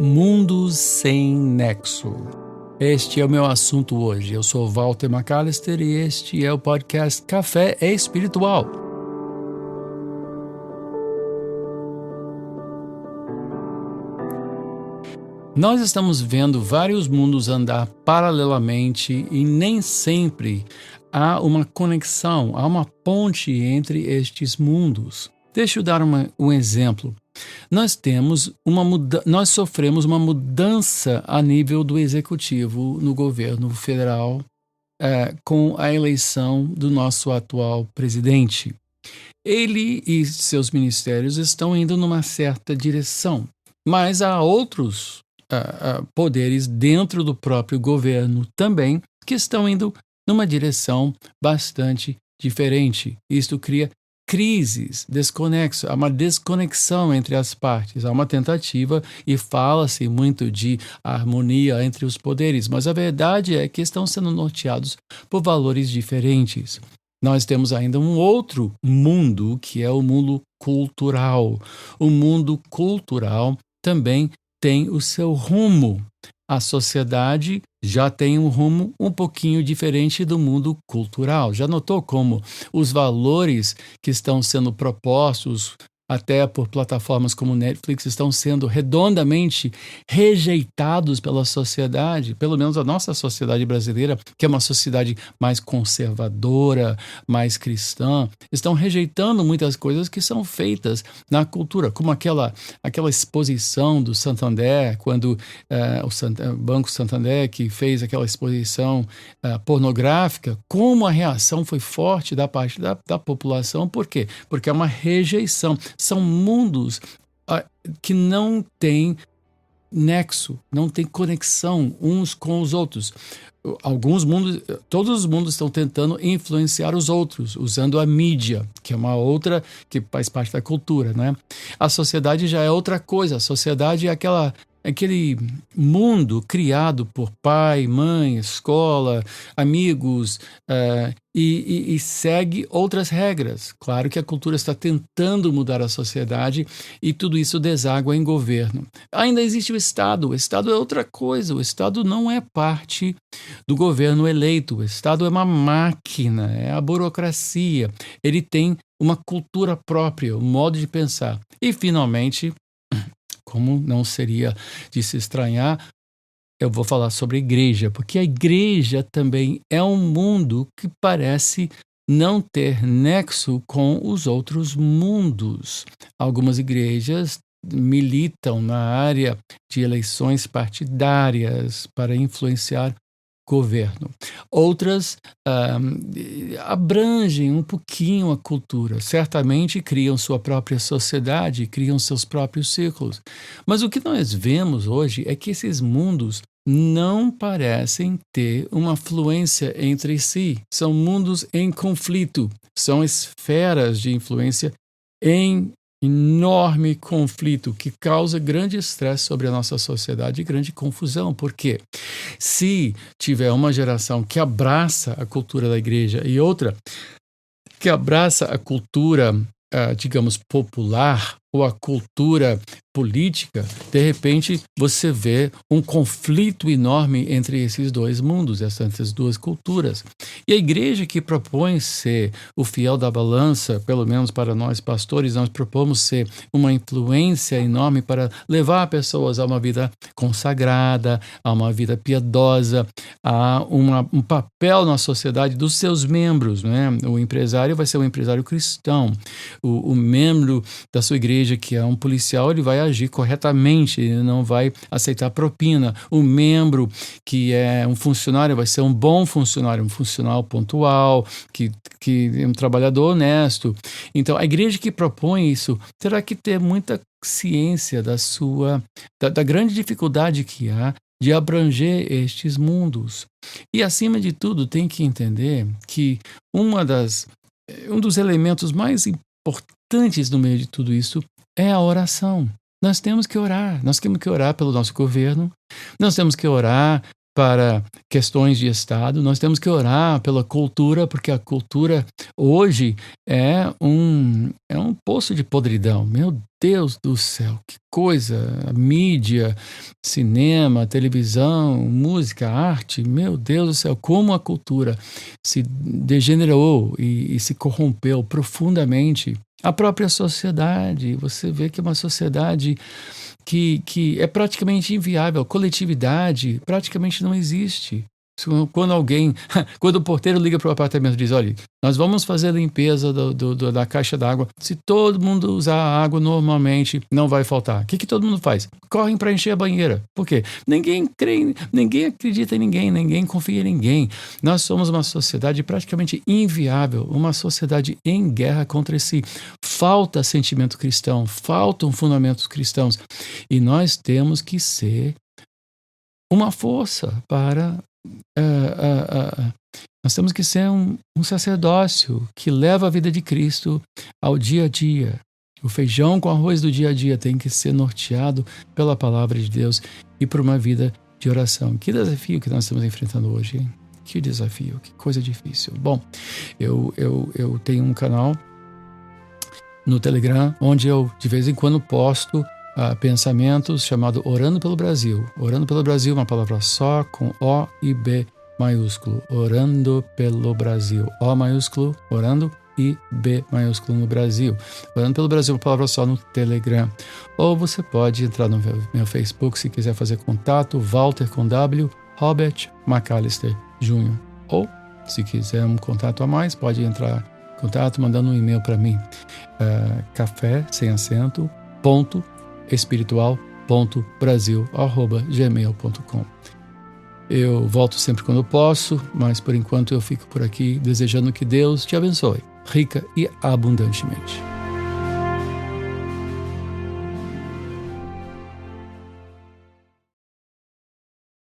Mundos sem nexo. Este é o meu assunto hoje. Eu sou Walter McAllister e este é o podcast Café Espiritual. Nós estamos vendo vários mundos andar paralelamente e nem sempre há uma conexão, há uma ponte entre estes mundos. Deixa eu dar um exemplo. Nós sofremos uma mudança a nível do executivo no governo federal com a eleição do nosso atual presidente. Ele e seus ministérios estão indo numa certa direção, mas há outros poderes dentro do próprio governo também que estão indo numa direção bastante diferente. Isto cria crises, há uma desconexão entre as partes, há uma tentativa e fala-se muito de harmonia entre os poderes, mas a verdade é que estão sendo norteados por valores diferentes. Nós temos ainda um outro mundo, que é o mundo cultural. O mundo cultural também tem o seu rumo. A sociedade já tem um rumo um pouquinho diferente do mundo cultural. Já notou como os valores que estão sendo propostos até por plataformas como Netflix estão sendo redondamente rejeitados pela sociedade, pelo menos a nossa sociedade brasileira, que é uma sociedade mais conservadora, mais cristã, estão rejeitando muitas coisas que são feitas na cultura, como aquela exposição do Santander, quando o Banco Santander que fez aquela exposição pornográfica, como a reação foi forte da parte da população. Por quê? Porque é uma rejeição. São mundos que não têm nexo, não têm conexão uns com os outros. Todos os mundos estão tentando influenciar os outros, usando a mídia, que é uma outra, que faz parte da cultura, né? A sociedade já é outra coisa. A sociedade é aquele mundo criado por pai, mãe, escola, amigos, e segue outras regras. Claro que a cultura está tentando mudar a sociedade e tudo isso deságua em governo. Ainda existe o Estado. O Estado é outra coisa. O Estado não é parte do governo eleito. O Estado é uma máquina, é a burocracia. Ele tem uma cultura própria, um modo de pensar. E, finalmente, como não seria de se estranhar, eu vou falar sobre a igreja, porque a igreja também é um mundo que parece não ter nexo com os outros mundos. Algumas igrejas militam na área de eleições partidárias para influenciar governo. Outras abrangem um pouquinho a cultura. Certamente criam sua própria sociedade, criam seus próprios círculos. Mas o que nós vemos hoje é que esses mundos não parecem ter uma fluência entre si. São mundos em conflito. São esferas de influência em enorme conflito que causa grande estresse sobre a nossa sociedade e grande confusão. Por quê? Se tiver uma geração que abraça a cultura da igreja e outra que abraça a cultura, digamos, popular ou a cultura política, de repente você vê um conflito enorme entre esses dois mundos, essas duas culturas. E a igreja que propõe ser o fiel da balança, pelo menos para nós pastores, nós propomos ser uma influência enorme para levar pessoas a uma vida consagrada, a uma vida piedosa, a um papel na sociedade dos seus membros, né? O empresário vai ser um empresário cristão, o membro da sua igreja que é um policial, ele vai agir corretamente, ele não vai aceitar propina. O membro que é um funcionário vai ser um bom funcionário, um funcional pontual, que é um trabalhador honesto. Então, a igreja que propõe isso terá que ter muita ciência da grande dificuldade que há de abranger estes mundos. E, acima de tudo, tem que entender que um dos elementos mais importantes no meio de tudo isso é a oração. Nós temos que orar pelo nosso governo, nós temos que orar para questões de Estado, nós temos que orar pela cultura, porque a cultura hoje é um poço de podridão. Meu Deus do céu, que coisa! A mídia, cinema, televisão, música, arte, meu Deus do céu, como a cultura se degenerou e se corrompeu profundamente. A própria sociedade, você vê que é uma sociedade que é praticamente inviável. Coletividade praticamente não existe. Quando o porteiro liga para o apartamento e diz, olha, nós vamos fazer a limpeza da caixa d'água, se todo mundo usar a água normalmente, não vai faltar. O que todo mundo faz? Correm para encher a banheira. Por quê? Ninguém crê, ninguém acredita em ninguém, ninguém confia em ninguém. Nós somos uma sociedade praticamente inviável, uma sociedade em guerra contra si. Falta sentimento cristão, faltam fundamentos cristãos. E nós temos que ser uma força para... nós temos que ser um sacerdócio que leva a vida de Cristo ao dia a dia. O feijão com arroz do dia a dia tem que ser norteado pela palavra de Deus e por uma vida de oração. Que desafio que nós estamos enfrentando hoje, hein? Que desafio, que coisa difícil. Bom, eu tenho um canal no Telegram, onde eu de vez em quando posto pensamentos chamado Orando pelo Brasil. Orando pelo Brasil, uma palavra só, com O e B maiúsculo. Orando pelo Brasil. O maiúsculo, orando, e B maiúsculo no Brasil. Orando pelo Brasil, uma palavra só no Telegram. Ou você pode entrar no meu Facebook se quiser fazer contato, Walter com W, Robert McAllister Jr. Ou, se quiser um contato a mais, pode entrar em contato mandando um e-mail para mim. Café, sem acento, espiritual.brasil@gmail.com. Eu volto sempre quando eu posso, mas por enquanto eu fico por aqui desejando que Deus te abençoe, rica e abundantemente.